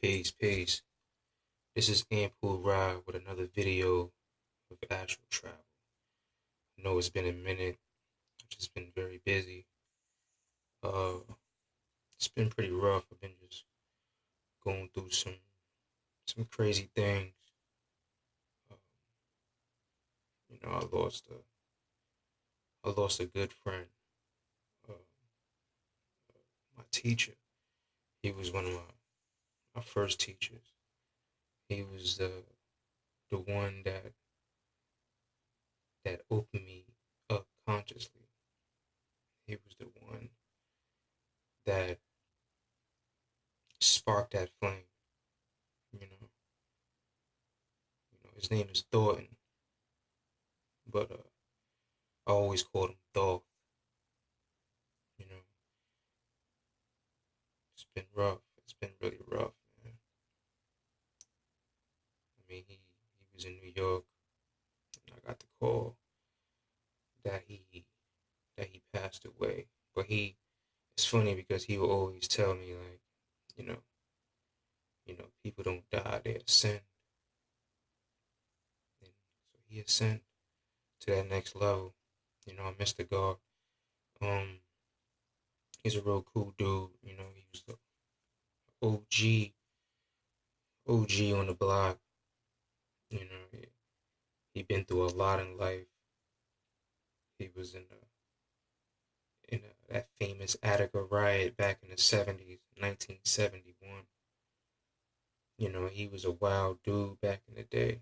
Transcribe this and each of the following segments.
Peace, peace. This is Anpu with another video of Astral travel. I know it's been a minute. I've just been very busy. Uh, it's been pretty rough. I've been just going through some crazy things. Um, I lost a good friend. Uh, my teacher. He was one of my first teachers. He was the one that opened me up consciously. He was the one that sparked that flame. You know, his name is Thornton, but I always called him Thoth. You know, it's been rough. It's been really rough, man. I mean, he was in New York, and I got the call that he passed away. But it's funny because he would always tell me like, you know, people don't die; they ascend. And so he ascended to that next level. I miss the God. Um, he's a real cool dude. He was the OG, OG on the block. He been through a lot in life. He was in that famous Attica riot back in the 70s, 1971. He was a wild dude back in the day,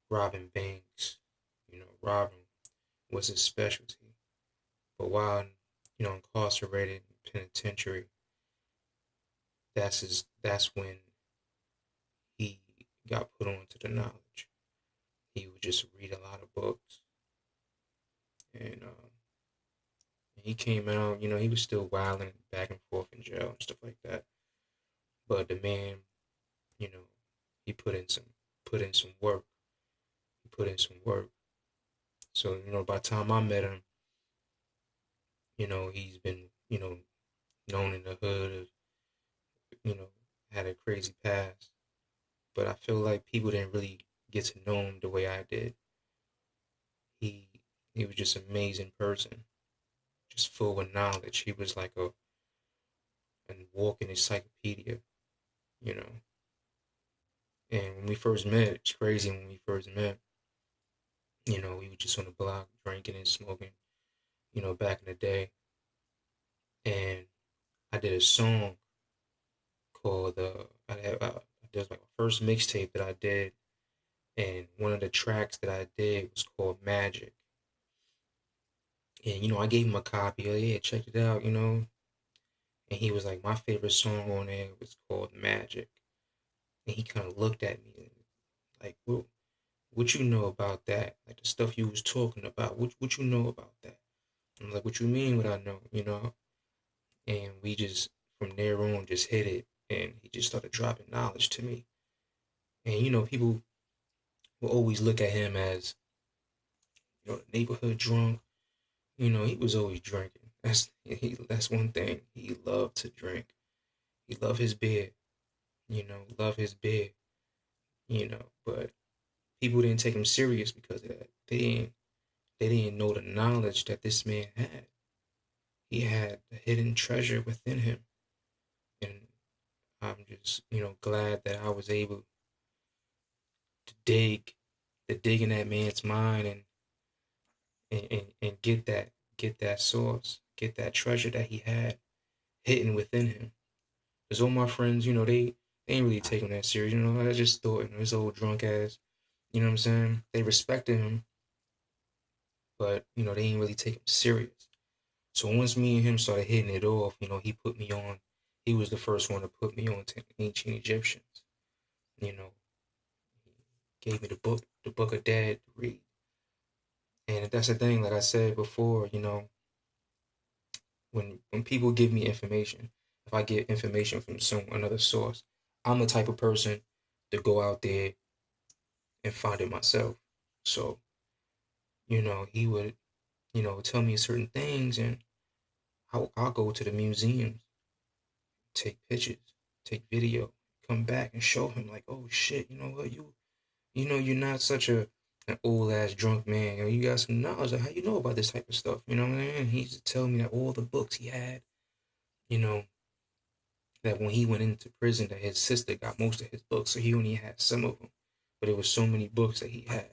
robbing banks. Robbing was his specialty. But while incarcerated in penitentiary, that's when he got put on to the knowledge. He would just read a lot of books, and he came out. He was still wilding back and forth in jail and stuff like that. But the man, you know, he put in some work. He put in some work. So by the time I met him, he's been known in the hood of you know had a crazy past. But I feel like people didn't really get to know him the way I did. He he was just an amazing person, just full of knowledge. He was like a walking encyclopedia, you know. And when we first met, it's crazy. When we first met, we were just on the block drinking and smoking, back in the day. And I did a song called there was like a first mixtape that I did, and one of the tracks that I did was called Magic. And I gave him a copy. Yeah, check it out. And he was like, my favorite song on there was called Magic. And he kind of looked at me like, what you know about that? Like the stuff you was talking about. What you know about that? I'm like, what you mean? What I know? And we just from there on just hit it, and he just started dropping knowledge to me. And people will always look at him as the neighborhood drunk. He was always drinking. That's one thing. He loved to drink. He loved his beer. Love his beer. But people didn't take him serious because of that. They didn't know the knowledge that this man had. He had a hidden treasure within him, and I'm just glad that I was able to dig in that man's mind and get that source, get that treasure that he had hidden within him. Because all my friends, they ain't really take him that serious. I just thought, his old drunk ass, what I'm saying? They respected him, but, they ain't really take him serious. So once me and him started hitting it off, he put me on. He was the first one to put me on to ancient Egyptians. You know, he gave me the book of Dad to read. And that's the thing, like I said before, when people give me information, if I get information from another source, I'm the type of person to go out there and find it myself. So, he would, tell me certain things, and I'll go to the museums, take pictures, take video, come back and show him like, oh shit, you know what, you're not such an old ass drunk man. You got some knowledge. Like, how you know about this type of stuff? You know what I mean? He used to tell me that all the books he had, you know, that when he went into prison, that his sister got most of his books, so he only had some of them. But it was so many books that he had,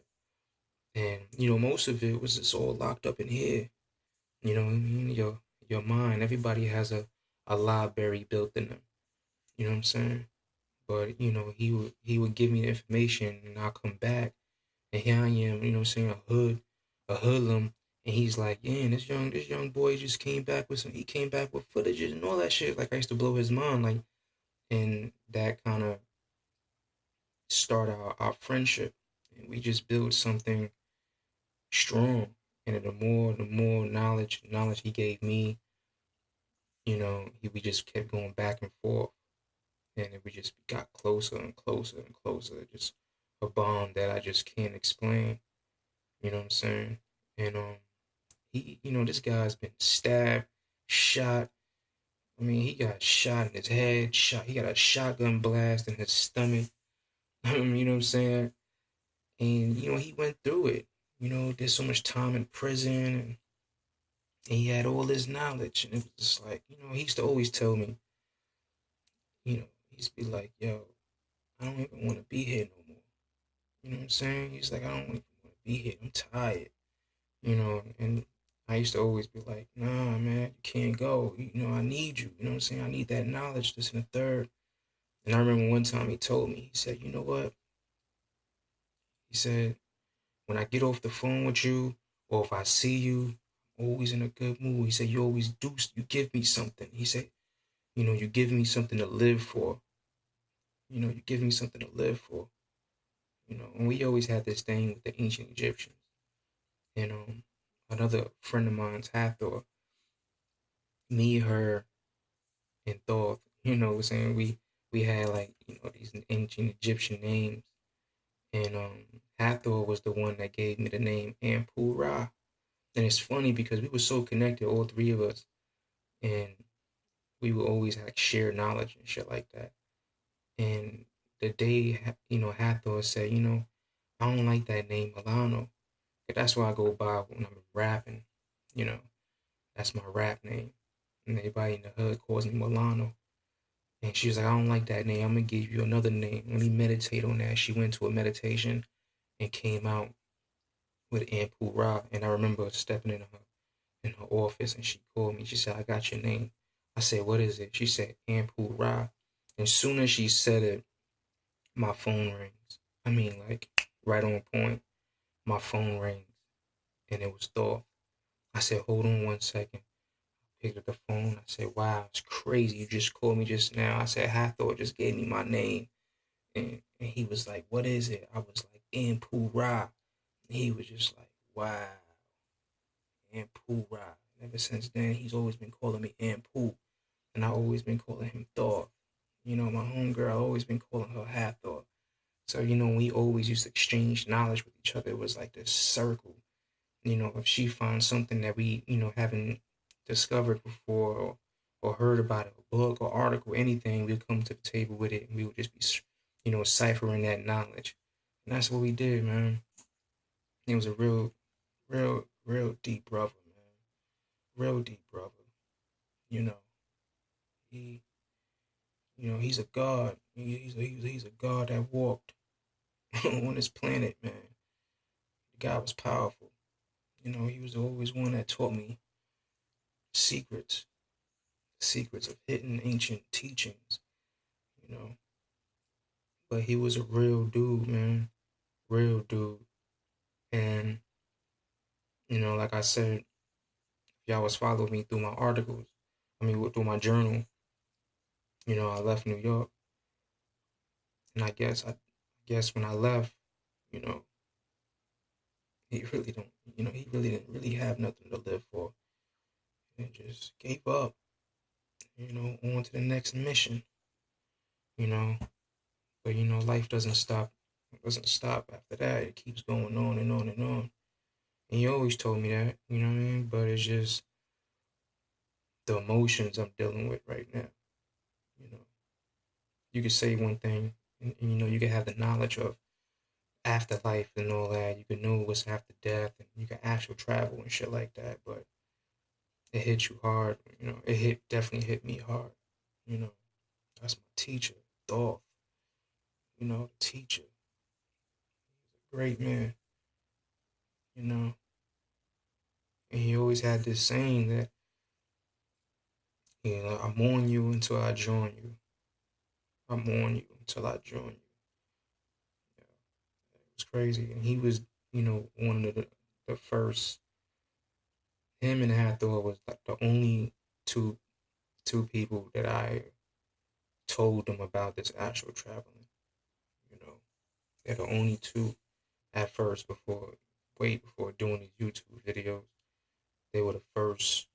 and most of it was just all locked up in here. You know what I mean? Your mind. Everybody has a library built in them. You know what I'm saying? But he would give me the information, and I'll come back, and here I am. You know what I'm saying? A hoodlum, and he's like, yeah, this young boy just came back with some. He came back with footages and all that shit. Like I used to blow his mind, like, and that kind of start our friendship, and we just build something strong. And the more knowledge he gave me, we just kept going back and forth, and we just got closer and closer and closer. Just a bond that I just can't explain. You know what I'm saying? And this guy's been stabbed, shot. I mean, he got shot in his head, shot. He got a shotgun blast in his stomach. You know what I'm saying? And he went through it. Did so much time in prison, and he had all this knowledge, and it was just like, he used to always tell me, he used to be like, yo, I don't even want to be here no more. You know what I'm saying? He's like, I don't even want to be here. I'm tired. And I used to always be like, nah, man, you can't go. I need you. You know what I'm saying? I need that knowledge, this and the third. And I remember one time he told me, he said, you know what? He said, when I get off the phone with you, or if I see you, I'm always in a good mood. He said, you give me something. He said, you give me something to live for. You give me something to live for. And we always had this thing with the ancient Egyptians. And another friend of mine's, Hathor, me, her, and Thoth, saying we had like, these ancient Egyptian names. And Hathor was the one that gave me the name Anpu Ra. And it's funny because we were so connected, all three of us, and we would always like share knowledge and shit like that. And the day, Hathor said, I don't like that name Milano. That's why I go by when I'm rapping. You know, that's my rap name. And everybody in the hood calls me Milano. And she was like, I don't like that name. I'm going to give you another name. Let me meditate on that. She went to a meditation and came out with Anpu Ra. And I remember stepping in her office, and she called me. She said, I got your name. I said, what is it? She said, Anpu Ra. And soon as she said it, my phone rings. I mean, like, right on point. My phone rings, and it was Thor. I said, hold on 1 second. Picked up the phone. I said, wow, it's crazy. You just called me just now. I said, Hathor just gave me my name. And he was like, what is it? I was like, Anpu Ra. And he was just like, wow, Anpu Ra. Ever since then, he's always been calling me Anpu. And I always been calling him Thor. My homegirl, I always been calling her Hathor. So, we always used to exchange knowledge with each other. It was like this circle. If she finds something that we, haven't discovered before, or heard about it, a book or article, anything, we'd come to the table with it, and we would just be, ciphering that knowledge. And that's what we did, man. It was a real deep brother, man. Real deep brother. You know, he, he's a god. He's a god that walked on this planet, man. The guy was powerful. He was always one that taught me secrets, secrets of hidden ancient teachings, you know. But he was a real dude, man. Real dude. And, like I said, if y'all was following me through my articles, through my journal, I left New York. And I guess when I left, you know, he really don't, he really didn't really have nothing to live for. And just gave up, on to the next mission, you know. But life doesn't stop. It doesn't stop after that. It keeps going on and on and on. And you always told me that, you know what I mean? But it's just the emotions I'm dealing with right now, you know. you could say one thing, and you know you could have the knowledge of afterlife and all that. You could know what's after death, and you can actual travel and shit like that. But it hit you hard. You know, definitely hit me hard. You know, that's my teacher, Dolph. You know, the teacher, great man. You know, and he always had this saying that, you know, I'm on you until I join you. I'm on you until I join you. Yeah, it was crazy, and he was, you know, one of the first. Him and Hathor was like the only two two people that I told them about this astral traveling. You know, they're the only two at first before doing these YouTube videos. They were the first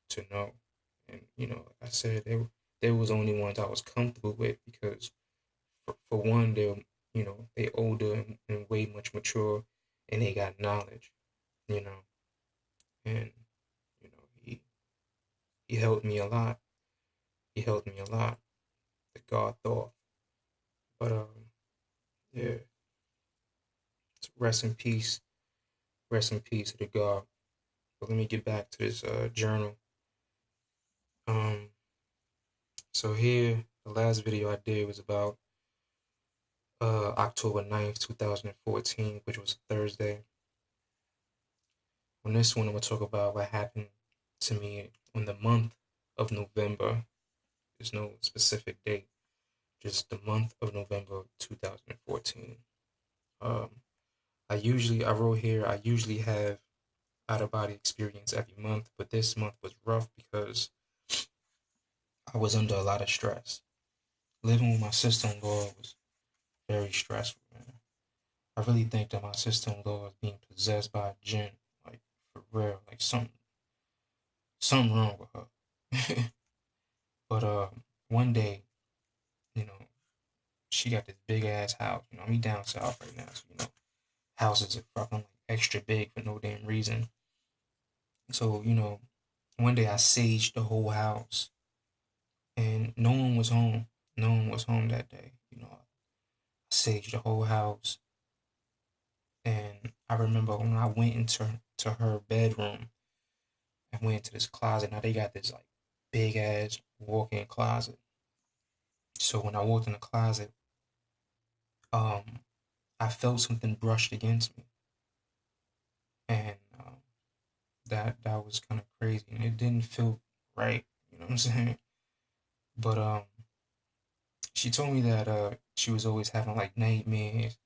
to know, and you know, like I said, they was the only ones I was comfortable with because for one, they're you know they older and way much mature, and they got knowledge. You know, and you know he helped me a lot. He helped me a lot. The God thought, but yeah, rest in peace. Rest in peace to the God. But let me get back to this journal. Um, so here, the last video I did was about October 9th, 2014, which was Thursday. On this one, I'm going to talk about what happened to me on the month of November. There's no specific date, just the month of November 2014. Um, I wrote here, I usually have out of body experience every month, but this month was rough because I was under a lot of stress. Living with my sister-in-law was very stressful, man. I really think that my sister-in-law is being possessed by a jinn, like for real, like something wrong with her. But one day, you know, she got this big ass house. You know, I'm down south right now, so you know, houses are fucking like extra big for no damn reason. So you know, one day I saged the whole house, and no one was home. No one was home that day. You know, I saged the whole house, and I remember when I went into her bedroom, I went into this closet. Now they got this like big ass walk-in closet. So when I walked in the closet, um, I felt something brushed against me, and that was kind of crazy, and it didn't feel right. You know what I'm saying? But she told me that she was always having like nightmares,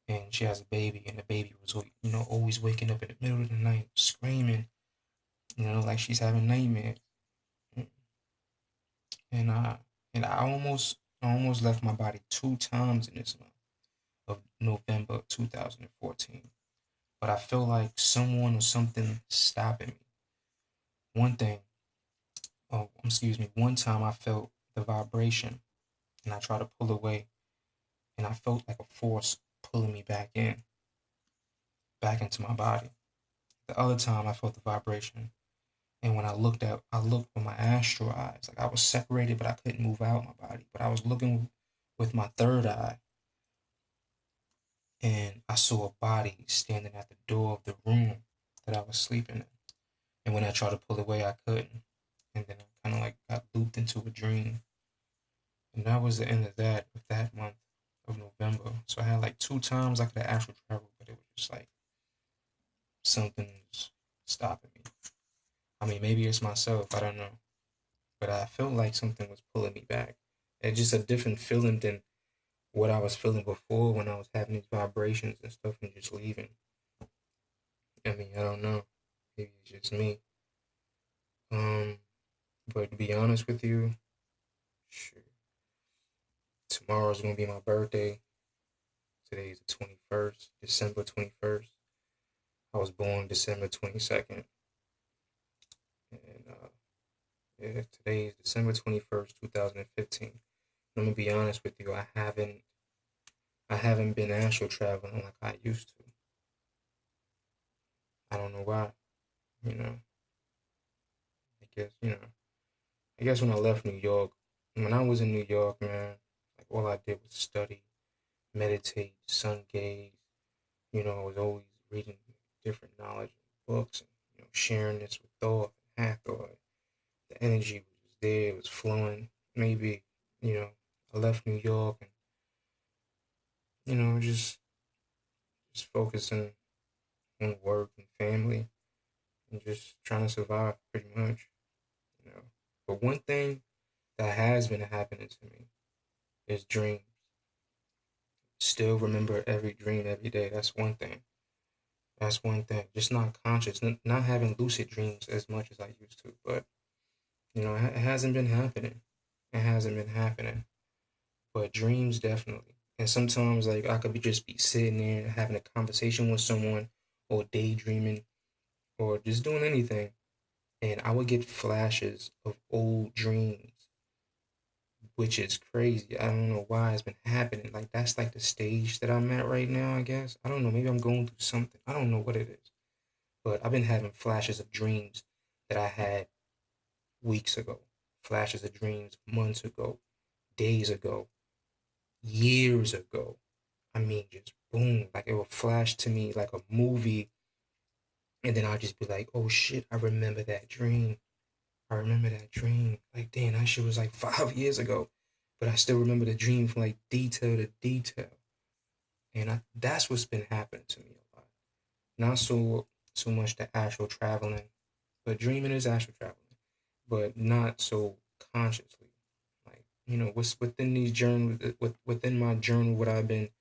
and she has a baby, and the baby was you know always waking up in the middle of the night screaming, you know, like she's having nightmares. And I almost left my body two times in this month of November 2014. But I feel like someone or something stopping me. One thing, oh, excuse me, one time I felt the vibration and I tried to pull away and I felt like a force pulling me back into my body. The other time I felt the vibration and when I looked with my astral eyes. Like I was separated, but I couldn't move out my body. But I was looking with my third eye and I saw a body standing at the door of the room that I was sleeping in. And when I tried to pull away, I couldn't. And then I kind of like got looped into a dream. And that was the end of that month of November. So I had like two times I could have actual travel, but it was just like something's stopping me. I mean, maybe it's myself, I don't know. But I felt like something was pulling me back. It's just a different feeling than what I was feeling before when I was having these vibrations and stuff and just leaving. I mean, I don't know. Maybe it's just me. Um, but to be honest with you, sure, tomorrow's gonna be my birthday. Today is the 21st, December 21st. I was born December 22nd, and yeah, today is December 21st, 2015. I'm gonna be honest with you, I haven't been astral traveling like I used to. I don't know why. You know, I guess when I left New York. When I was in New York, man, like all I did was study, meditate, sun gaze. I was always reading different knowledge and books and sharing this with thought and half thought. The energy was there, it was flowing. Maybe, you know, I left New York and, just focusing on work and family and just trying to survive pretty much, you know. But one thing that has been happening to me is dreams. Still remember every dream every day. That's one thing. That's one thing. Just not conscious, not having lucid dreams as much as I used to. But it hasn't been happening. It hasn't been happening. But dreams definitely. And sometimes like I could be sitting there having a conversation with someone, or daydreaming, or just doing anything, and I would get flashes of old dreams, which is crazy. I don't know why it's been happening. Like that's like the stage that I'm at right now, I guess. I don't know. Maybe I'm going through something. I don't know what it is. But I've been having flashes of dreams that I had weeks ago, flashes of dreams months ago, days ago, years ago. I mean, just boom, like it will flash to me like a movie, and then I'll just be like, oh shit, I remember that dream. I remember that dream. Like, damn, that shit was like 5 years ago, but I still remember the dream from like detail to detail. And that's what's been happening to me a lot. Not so much the actual traveling, but dreaming is actual traveling, but not so consciously. Like, what's within these journals, within my journal, what I've been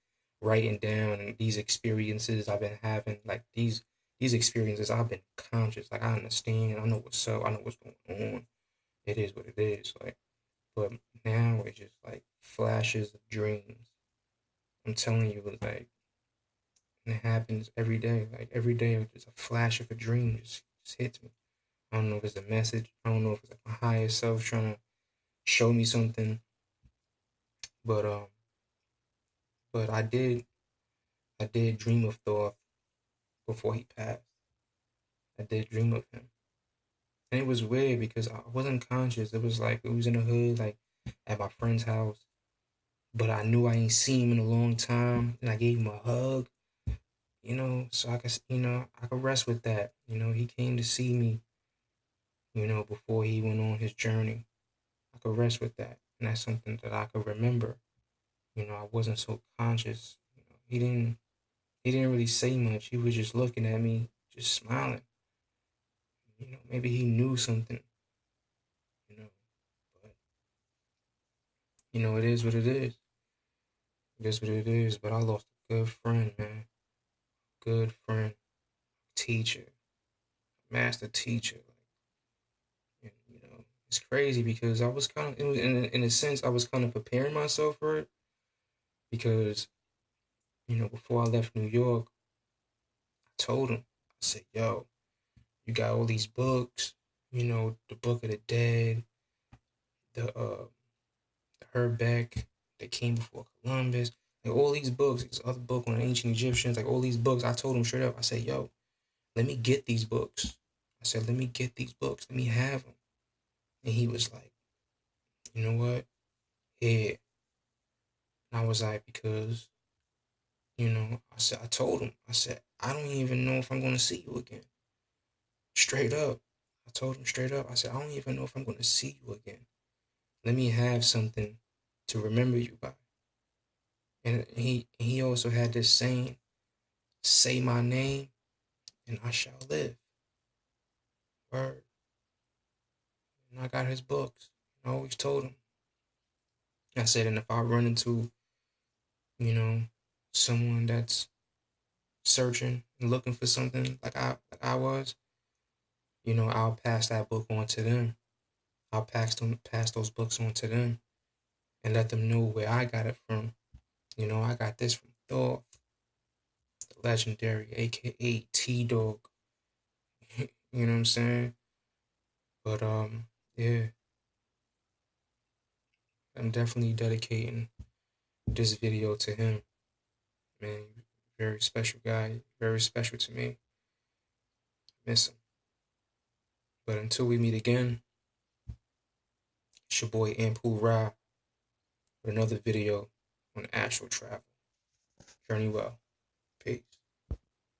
writing down, and these experiences I've been having, like these experiences I've been conscious. Like I understand, I know what's up, I know what's going on. It is what it is. Like, but now it's just like flashes of dreams. I'm telling you, it's like it happens every day. Like every day, just a flash of a dream just hits me. I don't know if it's a message. I don't know if it's like my higher self trying to show me something. But I did dream of Thor before he passed. I did dream of him, and it was weird because I wasn't conscious. It was like it was in the hood, like at my friend's house. But I knew I ain't seen him in a long time, and I gave him a hug. So I could rest with that. He came to see me. Before he went on his journey. I could rest with that, and that's something that I could remember. I wasn't so conscious. He didn't really say much. He was just looking at me, just smiling. Maybe he knew something. You know, but it is what it is. It is what it is. But I lost a good friend, man. Good friend, teacher, master teacher. And, it's crazy because I was kind of, in a sense, I was kind of preparing myself for it because before I left New York, I told him, I said, "Yo, you got all these books, the Book of the Dead, the Herbeck, that came before Columbus, like all these books, this other book on the ancient Egyptians, like all these books." I told him straight up, I said, "Yo, let me get these books." I said, "Let me get these books. Let me have them." And he was like, "You know what? Yeah." And I was like, because, I told him, I said, "I don't even know if I'm going to see you again." Straight up. I told him straight up, I said, "I don't even know if I'm going to see you again. Let me have something to remember you by." And he also had this saying, "Say my name and I shall live." Word. And I got his books. I always told him. I said, and if I run into, you know, someone that's searching and looking for something like I was, I'll pass that book on to them. I'll pass those books on to them and let them know where I got it from. I got this from Thor, the legendary, aka T Dog. You know what I'm saying? But yeah, I'm definitely dedicating this video to him. Man, very special guy, very special to me. Miss him. But until we meet again, It's your boy Anpu with another video on Astral travel. Journey well. Peace.